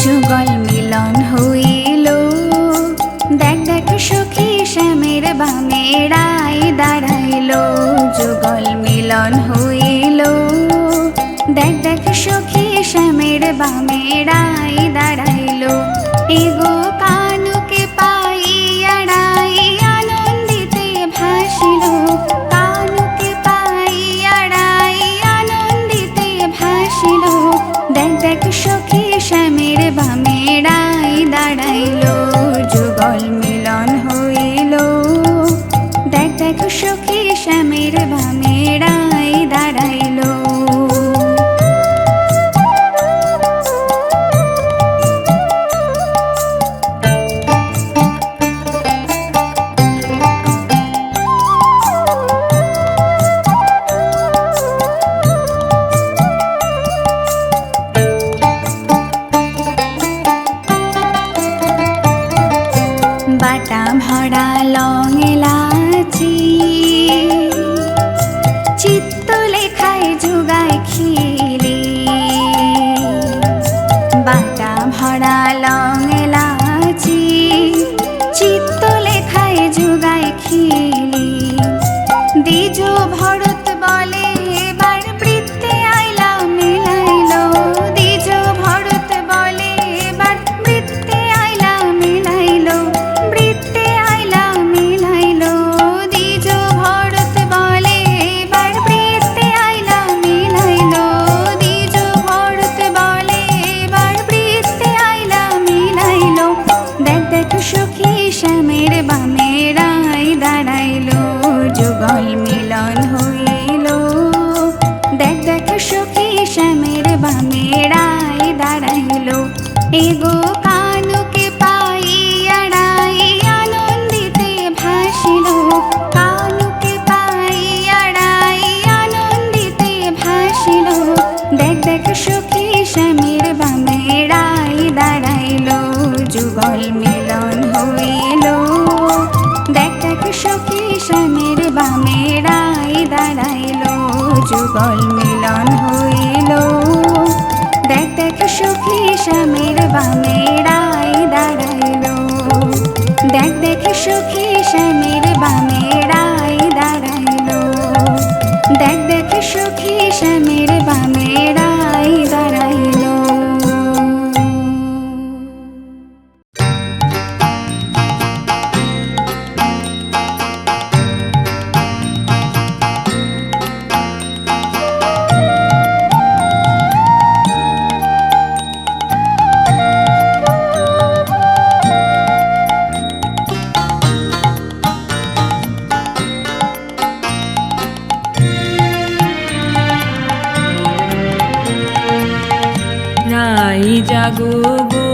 যুগল মিলন হইল, দেখ দেখ সখী শ্যামের বামে রায় দাঁড়াইল। যুগল মিলন হইল, দেখ দেখ সখী শ্যামের বামে রায় দাঁড়াইল। এগো কানুকে পাইয়া রায় আনন্দিতে ভাসিল, কানুকে পাইয়া রায় আনন্দিতে ভাসিল। দেখ দেখ সখী শ্যামের বামে রায় দাঁড়াইল। যুগল মিলন হইল, দেখ দেখ সখী শ্যামের বামে রায় দাঁড়াইল। বাটা ভরা লং এলাচি, চিত্ত লেখায় যুগায় খিলি। বাটা ভরা লং এলাচি, চিত্ত লেখায় যুগায় খিলি। দ্বিজ ভরত বলে এবার বৃত্তে আইলা মিলাইল। দ্বিজ ভরত বলে এবার বৃত্তে আইলা মিলাইল, বৃত্তে আইলা মিলাইল। দ্বিজ ভরত বলে এবার বৃত্তে আইলা মিলাইল, দ্বিজ ভরত বলে এবার বৃত্তে আইলা মিলাইল। দেখ দেখ সখী শ্যামের বামে রায় দাঁড়াইল। যুগল মিলন হইল, দেখ দেখ সখী শ্যামের বামে রায় দাঁড়াইল। এগো কানুকে পাইয়া রায় আনন্দিতে ভাসিল, কানুকে পাইয়া রায় আনন্দিতে ভাসিল। দেখ দেখ সখী শ্যামের বামে রায় দাঁড়াইল। যুগল মিলন হইল, দেখ দেখ সখী শ্যামের বামে রায় দাঁড়াইল। যুগল মিলন হইল, দেখ দেখ সখী শ্যামের বামে রায় দাঁড়াইল। দেখ দেখ সখী শ্যামের বামে রায় দাঁড়াইল। দেখ দেখ সখী শ্যামের বামে রায় দাঁড়াইল। জাগো গো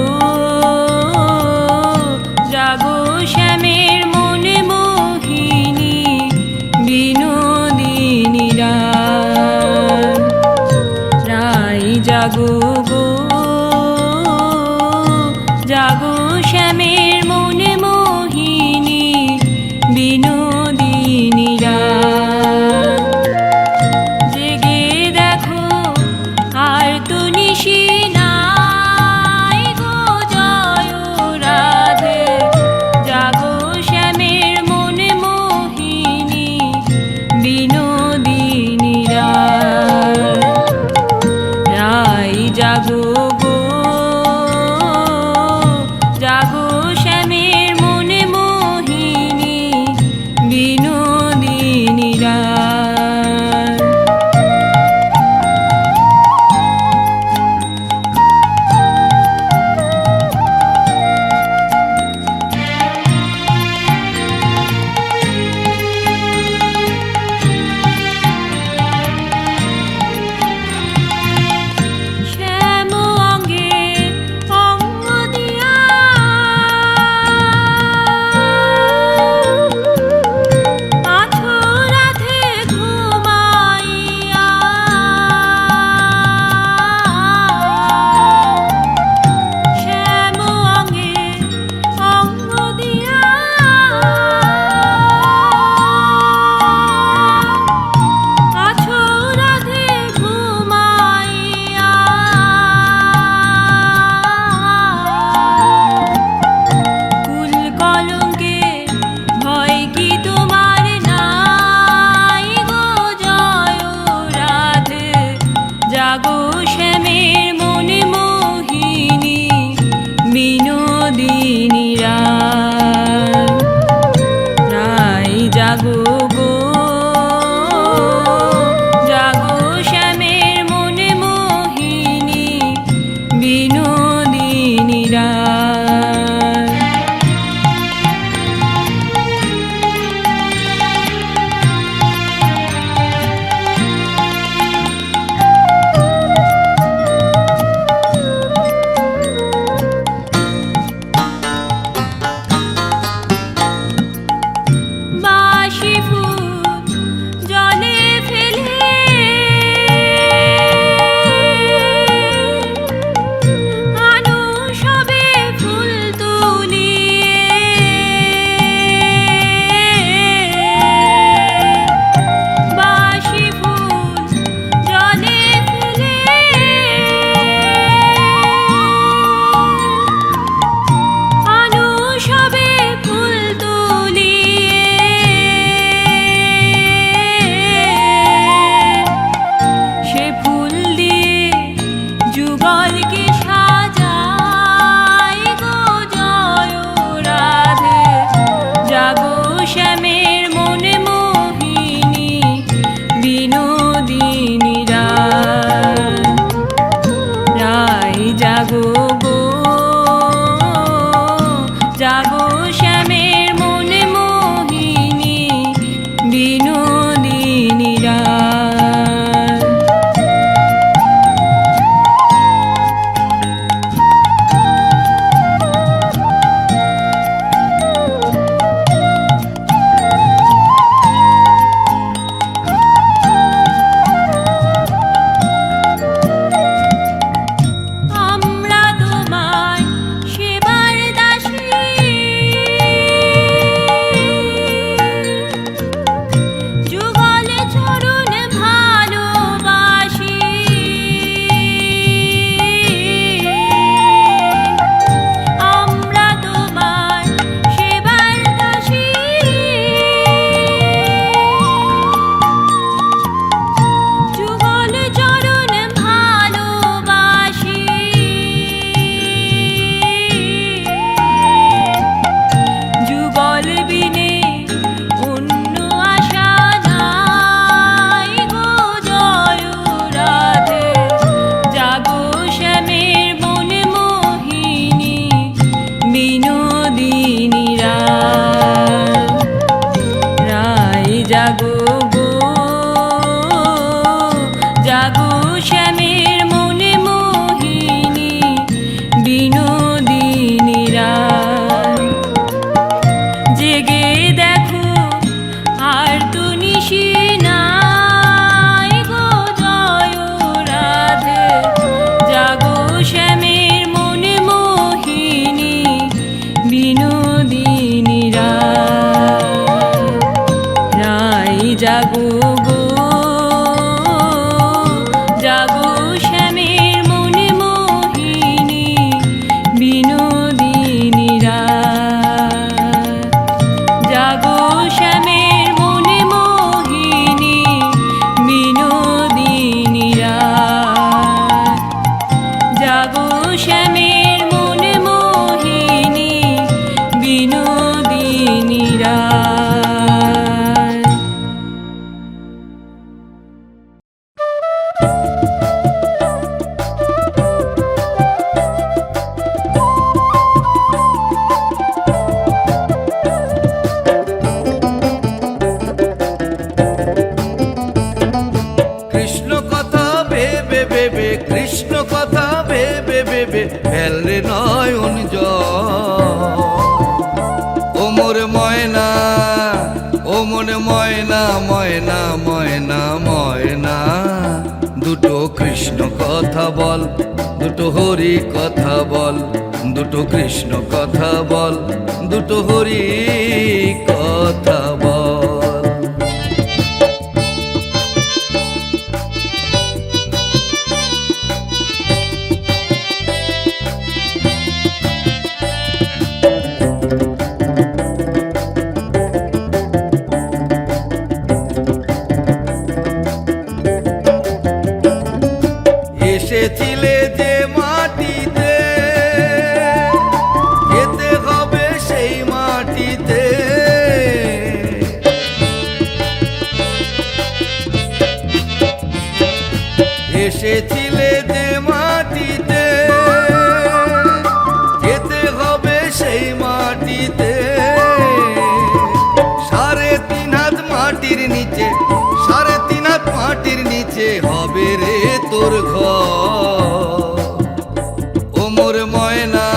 জাগো শ্যামের মনে মোহিনী বিনোদিনী রায়। জাগো গো জাগো শ্যামের মনে মোহিনী বিনোদিনী জেগে দেখো আর তো নিশি নাই গো। বাসি ফুল জলে ফেলে আনো সবে ফুল তুলিয়ে বাসি ফুল জলে ফেলে আনো সবে ফুল তুলিয়ে সে ফুল দিয়ে যুগলকে সাজাই গো জয় রাধে জাগো শ্যামের মনে মোহিনী বিনোদিনী রায় জাগো গো জাগো শ্যামের মনে মোহিনী বিনোদিনী রায় আমরা তোমার সেবার দাসী যুগল চরণ ভালোবাসি আমরা তোমার সেবার দাসী যুগল চরণ ভালোবাসি যুগল বিনে অন্য আশা নাই গো জয় রাধে জাগো শ্যামের মনে মোহিনী বিনোদিনী রায় জাগো গো জাগো শ্যামের মনে মোহিনী বিনোদিনী রায় জেগে দেখো আর তো নিশি নাই গো জয় রাধে জাগো শ্যামের মনে মোহিনী বিনোদিনী রায় জাগো গো জাগো শ্যামের মনে মোহিনী বিনোদিনী জাগো শ্যামের মনে মোহিনী বিনোদিনী জাগো শ্যামের মনে মোহিনী বিনোদিনী কৃষ্ণ কথা ভেবে ভেবে কৃষ্ণ কথা ভেবে ভেবে ফেলরে নয়ন জল ও মোর ময়না ও মোর ময়না ময়না ময়না ময়না দুটো কৃষ্ণ কথা বল দুটো হরি কথা বল দুটো কৃষ্ণ কথা বল দুটো হরি কথা বল এসেছিলে যে মাটিতে যেতে হবে সেই মাটিতে এসেছিলে যে মাটিতে যেতে হবে সেই মাটিতে 3.5 হাত মাটির নিচে 3.5 হাত মাটির নিচে হবে রে তোর ঘর ও মোর ময়না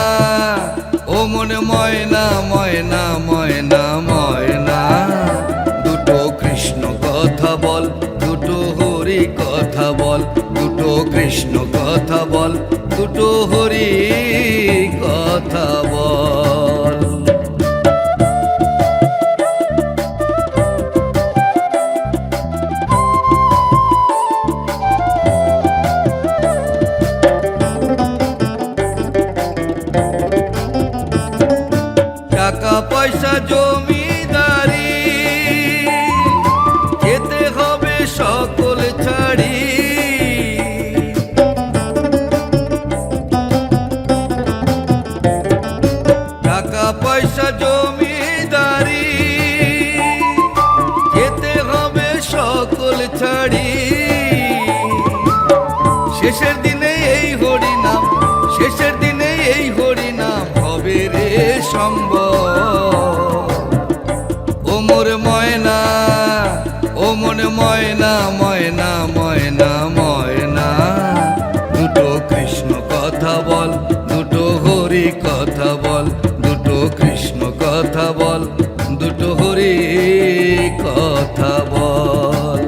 ও মন ময়না ময়না ময়না ময়না দুটো দুটো কৃষ্ণ কথা বল, দুটো হরি কথা বল, দুটো কৃষ্ণ কথা বল, দুটো হরি কথা বল। টাকা পয়সা জমিদারি যেতে হবে সকল ছাড়ি, টাকা পয়সা জমিদারি যেতে হবে সকল ছাড়ি। শেষের দিনে এই হরি নাম, শেষের দিনে এই হরি নাম হবে রে সম্ভব। ও মোর ময়না, ও মন ময়না, ময়না ময়না ময়না, দুটো কৃষ্ণ কথা বল, দুটো হরি কথা বল, দুটো কৃষ্ণ কথা বল, দুটো হরি কথা বল।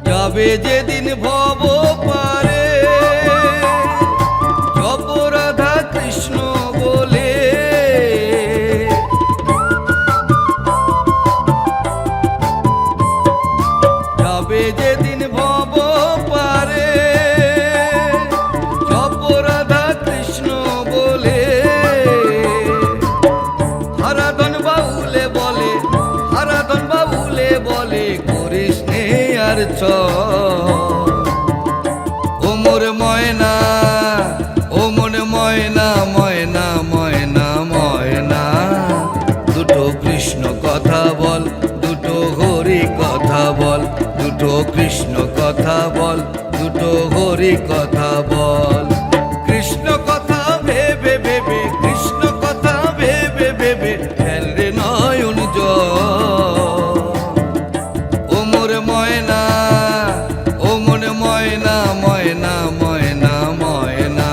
যাবে যেদিন ভব পারে জপ রাধা কৃষ্ণ বলে, যাবে যেদিন ভব পারে জপ রাধা কৃষ্ণ বলে। হারাধন বাউলে বলে, হারাধন বাউলে বলে করিস নে আর ও মোর ময়না, ও মন ময়না, ময়না ময়না ময়না, দুটো কৃষ্ণ কথা বল, দুটো হরি কথা বল, দুটো কৃষ্ণ কথা বল, দুটো হরি কথা বল। কৃষ্ণ কথা ভেবে ভেবে, কৃষ্ণ কথা ভেবে ভেবে ফেল রে নয়ন জল। ও মোর ময়না, ও মন ময়না, ময়না ময়না ময়না,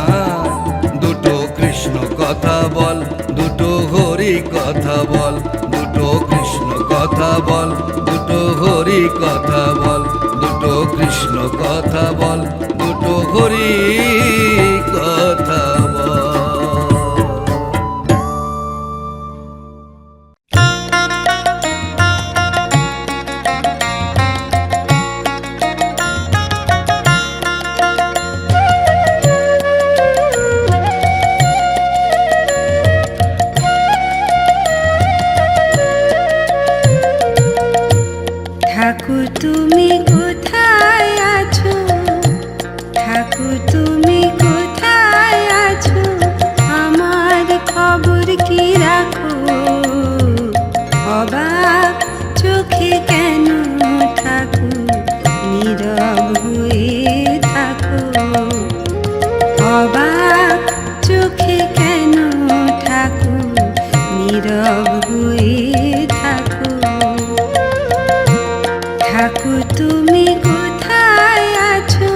দুটো কৃষ্ণ কথা বল, দুটো হরি কথা বল, দুটো কৃষ্ণ কথা বল, দুটো হরি কথা বল, দুটো কৃষ্ণ কথা বল, দুটো হরি কথা বল। ঠাকুর তুমি কোথায় আছো, ঠাকুর তুমি কোথায় আছো, আমার খবর কি রাখো, অবাক চোখে কেন ঠাকুর নীরব হয়ে থাকো, অবাক চোখে কেন ঠাকুর নীরব হয়ে থাকো। ঠাকুর তুমি কোথায় আছো,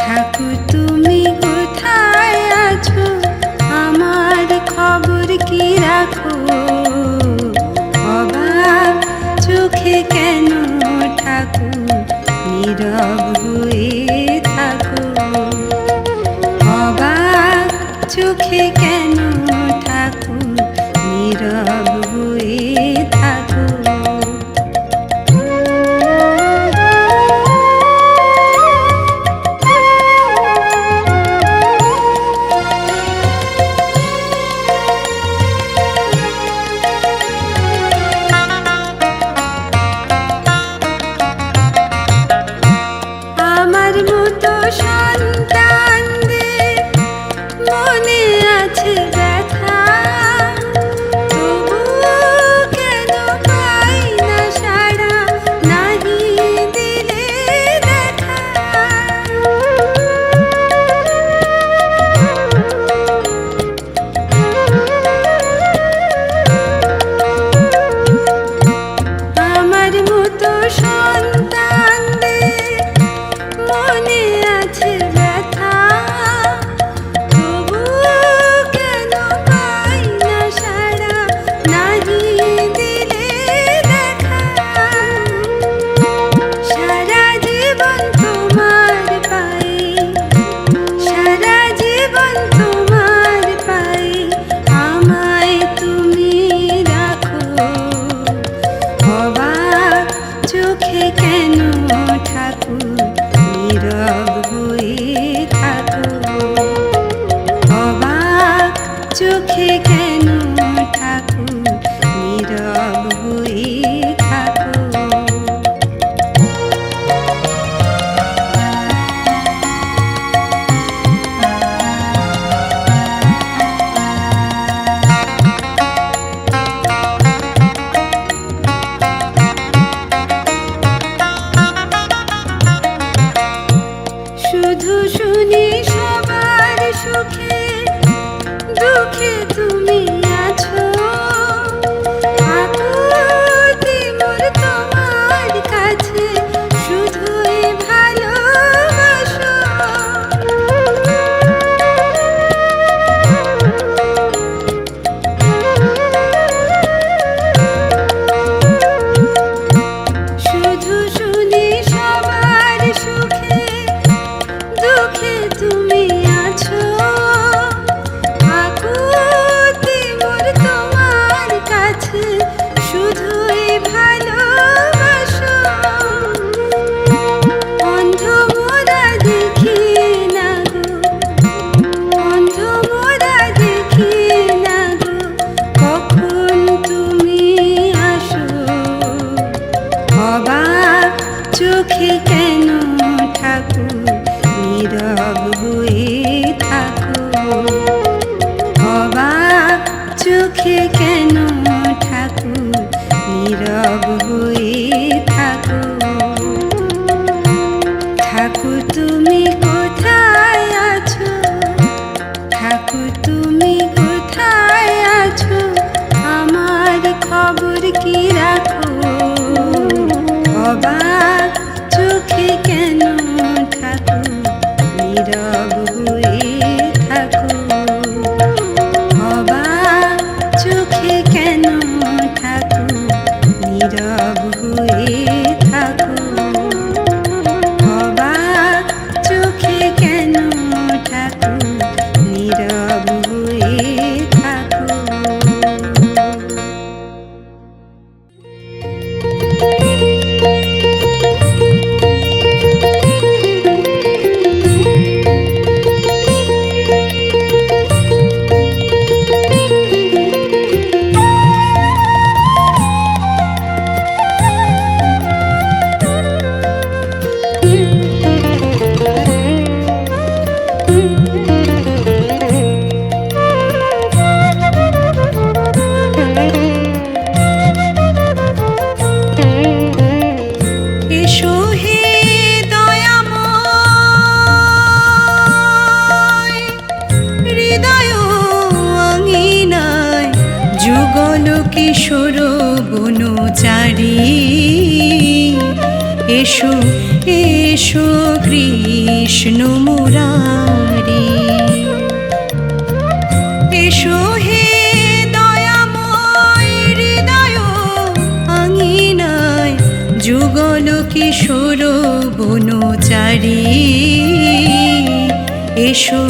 ঠাকুর তুমি কোথায় আছো, আমার খবর কি রাখো, অবাক চোখে কেন ঠাকুর নীরব হয়ে থাকো, অবাক চোখে কেন ঠাকুর নীরব হয়ে থাকো। আমার মতো সন্তানদের মনে আছে ব্যথা, তবু কেন পাই না সাড়া, নাহি দিলে দেখা। ঠাকুর নীরব হয়ে থাকো অবাক চোখে কেন ঠাকুর নীরব হয়ে থাকো শুধু শুনি সবার সুখে দুঃখে তুমি আছো আকুতি মোর তোমার কাছে শুধুই ভালোবাসো শুধু শুনি সবার সুখে দুঃখে তুমি আছো আকুতি মোর তোমার কাছে শুধুই ভালোবাসো অন্ধ মোরা দেখি না গো অন্ধ মোরা দেখি না গো কখন তুমি আসো অবাক চোখে কেন ঠাকুর নীরব হয়ে থাকো অবাক চোখে কেন ঠাকুর নীরব হয়ে থাকো ঠাকুর তুমি কোথায় আছো ঠাকুর তুমি কোথায় আছো আমার খবর কি রাখো অবাক চোখে কেন ঠাকুর নীরব হয়ে থাকো অবাক চোখে কেন ঠাকুর নীরব হয়ে থাকো অবাক চোখে কেন ঠাকুর নীরব হয়ে থাকো এসো হে দয়াময় হৃদয় আঙিনায় যুগল কিশোর বনচারী এসো এসো কৃষ্ণ মুরারি এসো হে দয়াময় হৃদয় আঙিনায় যুগল কিশোর বনচারী এসো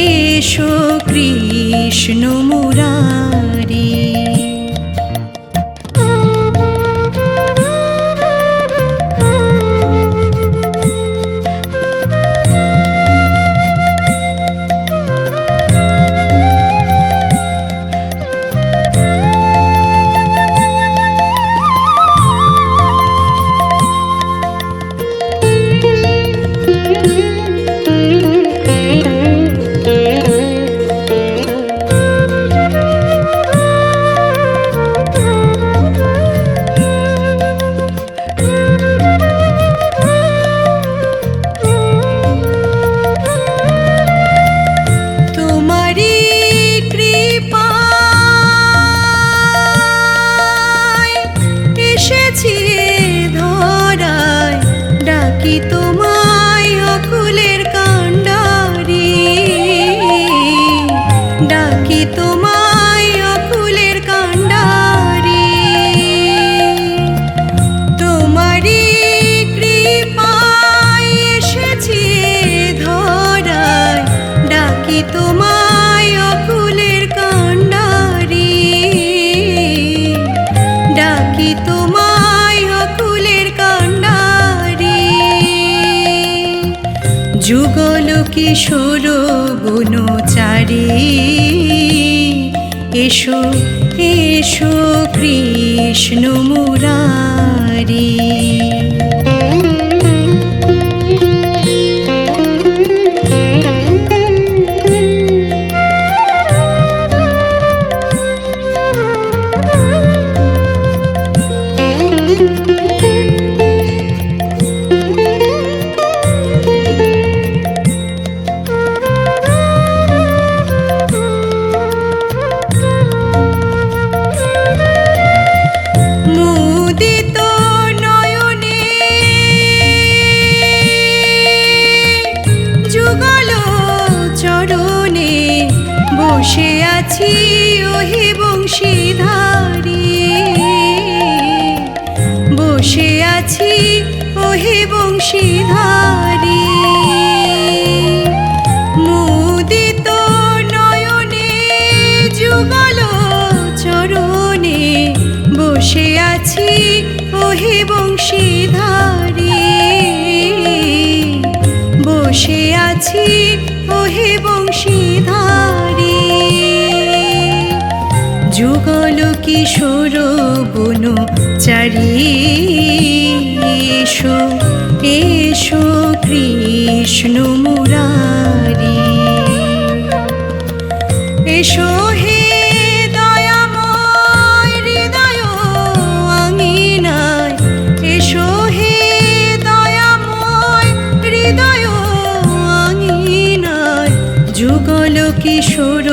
এসো কৃষ্ণ মুরারি কিশোর বনচারী এসো এসো কৃষ্ণ মুরারি। মুদিত নয়নে যুগল চরণে বসে আছি ওহে বংশীধারী, বসে আছি ওহে বংশীধারী। মুদিত নয়নে যুগল চরণে বসে আছি ওহে বংশীধারী, বসে আছি ওহে বংশীধারী। যুগল কিশোর বনচারী এসো এসো কৃষ্ণ মুরারি। এসো হে দয়াময় হৃদয় আঙিনায়, এসো হে দয়াময় হৃদয় আঙিনায়। যুগল কিশোর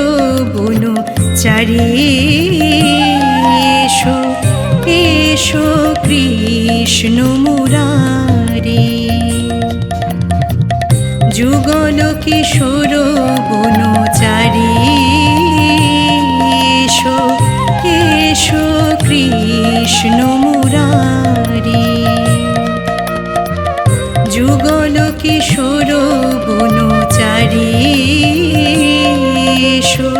বনচারী এসো এসো কৃষ্ণ মুরারি। যুগল কিশোর বনচারী এসো এসো কৃষ্ণ মুরারি। যুগল কিশোর বনচারী এসো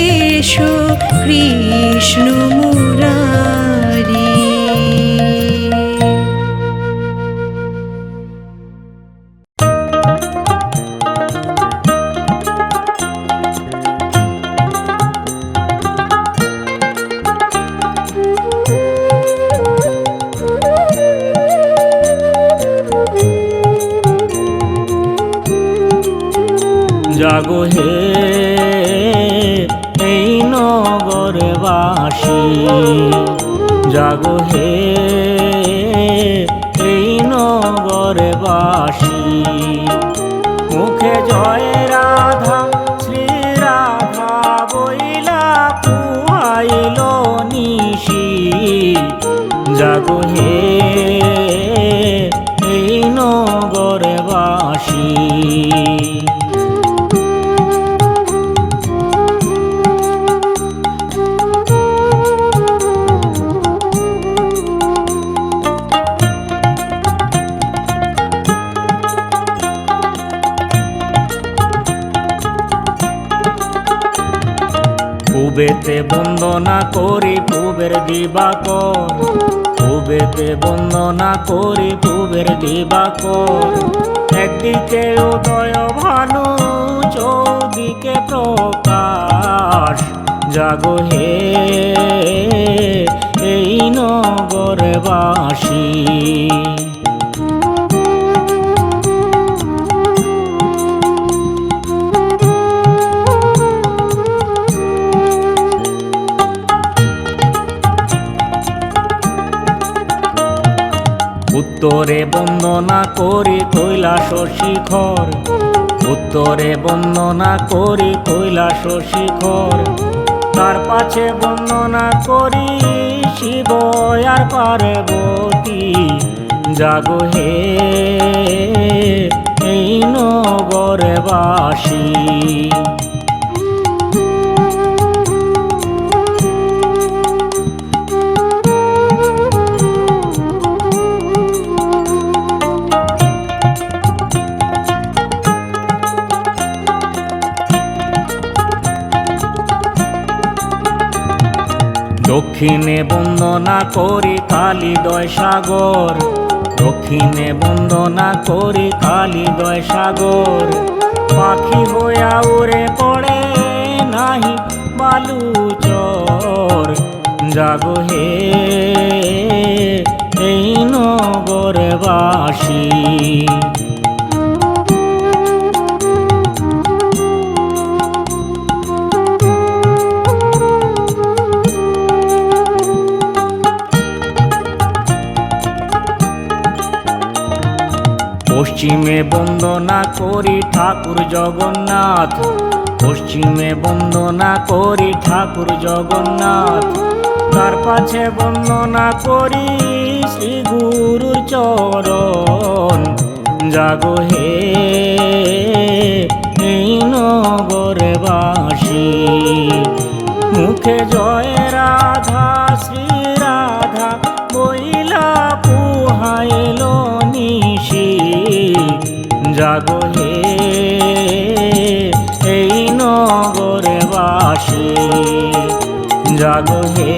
এসো কৃষ্ণ মুরারি। জাগো হে এই নগরবাসী, জাগো হে এই নগরবাসী। মুখে জয় রাধা শ্রী রাধা বইলা পুয়াইল নিশি, জাগো হে এই নগরবাসী। পূবেতে বন্দনা করি পূবের দিবাকর, পূবেতে বন্দনা করি পূবের দিবাকর। একদিকে উদয় ভানু চৌদিকে প্রকাশ, জাগো হে এই নগরবাসী। উত্তরে বন্দনা করি কৈলাস শিখর, উত্তরে বন্দনা করি কৈলাস শিখর। তার পাছে বন্দনা করি শিব আর পার্বতী, জাগো হে এই নগরবাসী। দক্ষিণে বন্দনা করি কালিদয় সাগর, দক্ষিণে বন্দনা করি কালিদয় সাগর। পাখি হইয়া উড়ে পড়ে নাহি বালুচর। জাগো হে এই নগরবাসী, পশ্চিমে বন্দনা করি ঠাকুর জগন্নাথ, পশ্চিমে বন্দনা করি ঠাকুর জগন্নাথ। তার পাছে বন্দনা করি শ্রী গুরুর চরণ। জাগো হে এই নগরবাসী, মুখে জয় রাধা শ্রী রাধা বইলা পুহাইল নিশি। জাগো হে এই নগরবাসী, জাগো হে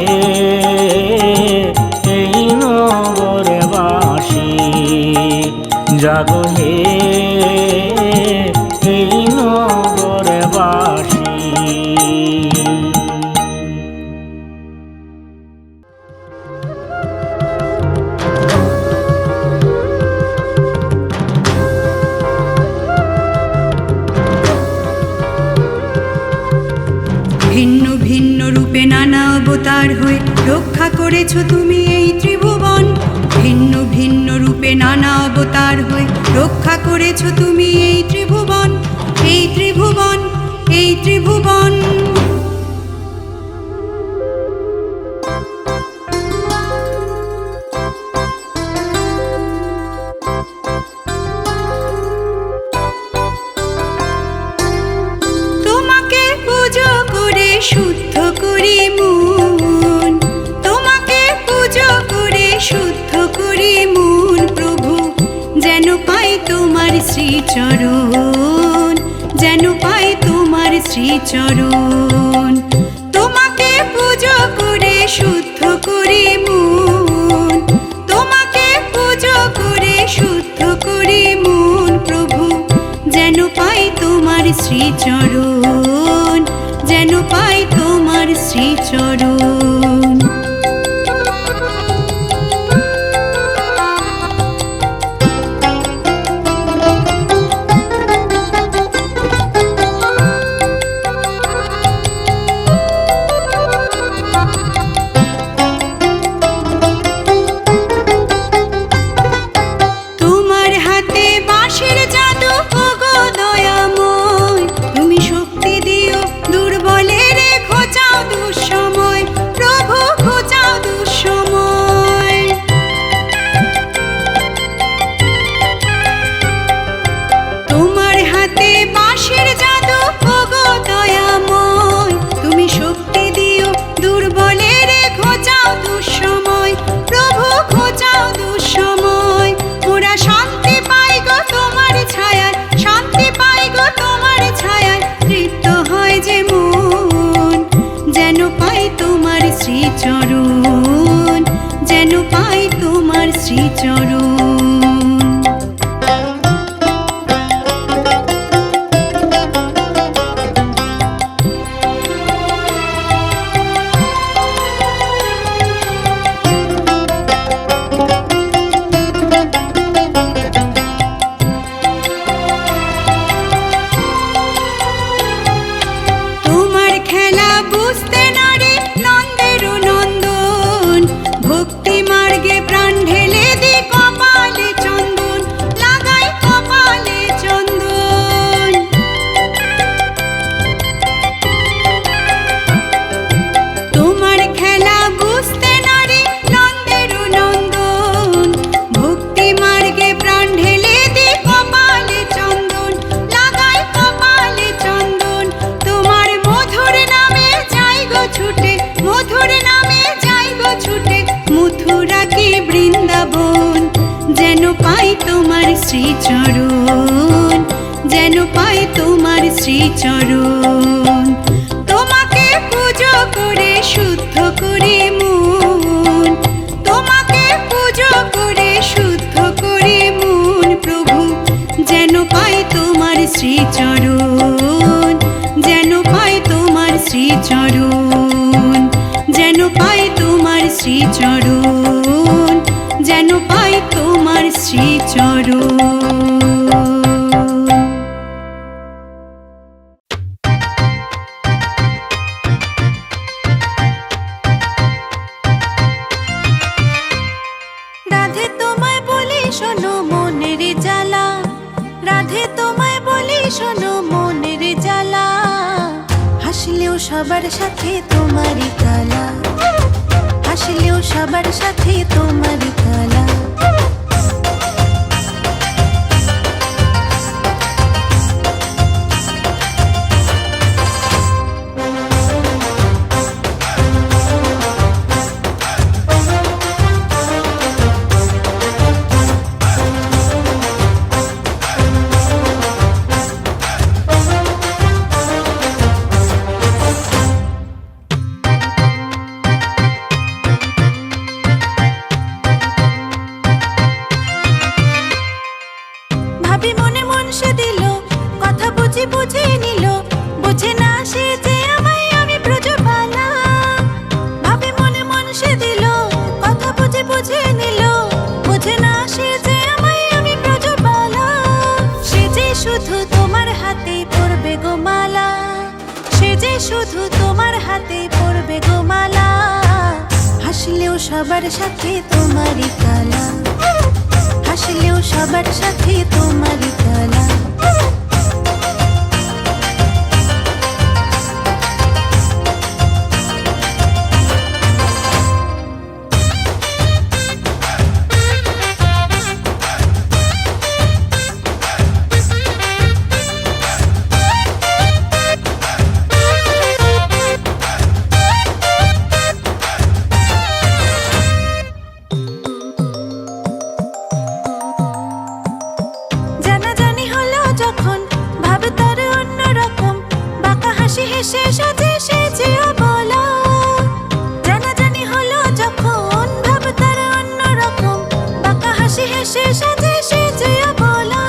এই নগরবাসী, জাগো হে এই নগরবাসী। ভিন্ন ভিন্ন রূপে নানা অবতার হয়ে রক্ষা করেছো তুমি এই ত্রিভুবন। ভিন্ন ভিন্ন রূপে নানা অবতার হয়ে রক্ষা করেছো তুমি এই ত্রিভুবন, এই ত্রিভুবন, এই ত্রিভুবন। তোমাকে পুজো করে শুদ্ধ করি মন, তোমাকে পুজো করে শুদ্ধ করি মন প্রভু, যেন পাই তোমার শ্রীচরণ, যেন পাই তোমার শ্রীচরণ। তোমাকে পুজো করে শুদ্ধ করি মন, তোমাকে পুজো করে শুদ্ধ করি মন প্রভু, যেন পাই তোমার শ্রীচরণ, যেন পাই তোমার শ্রীচরণ। তোমার হাতে বাঁশের জাদু ওগো দয়াময়, তুমি শক্তি দিও দুর্বলের খোঁচাও দুঃসময়, প্রভু খোঁচাও দুঃসময়। তোমার হাতে বাঁশের জাদু ওগো দয়াময়, তুমি শক্তি দিও দুর্বলের খোঁচাও দুঃসময়, প্রভু খোঁচাও দুঃসময়। মোরা শান্তি পাই গো তোমার ছায়ায়, শান্তি পাই গো তোমার ছায়ায়, তৃপ্ত হয় যে মন, যেন পাই তোমার শ্রীচরণ, যেন পাই তোমার শ্রীচরণ। তোমার খেলা বুঝতে না রে নন্দের নন্দন, ভক্তি মার্গে প্রাণ ঢেলে দি কপালে চন্দন, লাগাই কপালে চন্দন। তোমার খেলা বুঝতে না রে নন্দের নন্দন, ভক্তি মার্গে প্রাণ ঢেলে দি কপালে চন্দন, লাগাই কপালে চন্দন। তোমার মধুর নামে যাই গো ছুটে, মধুর নামে যাই গো ছুটে, মথুরা কি বৃন্দাবন, যেন পাই তোমার শ্রীচরণ, যেন পাই তোমার শ্রীচরণ। তোমাকে পুজো করে শুদ্ধ করি মন, তোমাকে পুজো করে শুদ্ধ করি মন প্রভু, যেন পাই তোমার শ্রী শ্রীচরণ, যেন পাই তোমার শ্রীচরণ, যেন পাই তোমার শ্রীচরণ, যেন পাই তোমার শ্রীচরণ। রাধে তোমায় বলি শোনো মনের জ্বালা, রাধে তোমায় বলি শোনো মনের জ্বালা, হাসলেও সবার সাথে তোমারই কালা, হাসলেও সবার সাথে তোমারই কালা। ভাবি মনে মন সে দিল, কথা বুঝি বুঝে নিল, বুঝে না সে যে আমায় আমি ব্রজবালা। ভাবি মনে মন সে দিল, কথা বুঝি বুঝে নিল, বুঝে না সে যে আমায় আমি ব্রজবালা। সে যে শুধু তোমার হাতে পড়বে গো মালা, সে যে শুধু তোমার হাতে পড়বে গো মালা, হাসলেও সবার সাথে তোমারই কালা, হাসলেও সবার সাথে তোমারই কালা। জানাজানি হলো যখন ভাব তার অন্যরকম, বাঁকা হাসি হেসে সাজে সেজে বলা। জানাজানি হলো যখন ভাব তার অন্যরকম, বাঁকা হাসি হেসে সাজে সেজে বলা।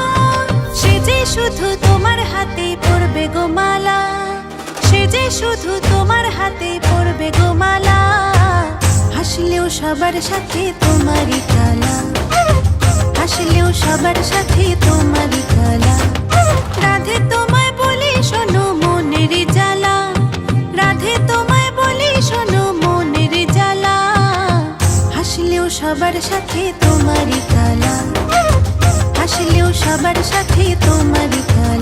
সে যে শুধু তোমার হাতে পড়বে গো মালা, সে যে শুধু তোমার হাতে পড়বে গো মালা, হাসলেও সবার সাথে তোমারই কালা, হাসলেও সবার সাথে তোমারই কালা। রাধে তোমায় বলি শোনো মনের জ্বালা, রাধে তোমায় বলি শোনো মনের জ্বালা, হাসলেও সবার সাথে তোমারই কালা, হাসলেও সবার সাথে তোমারই কালা।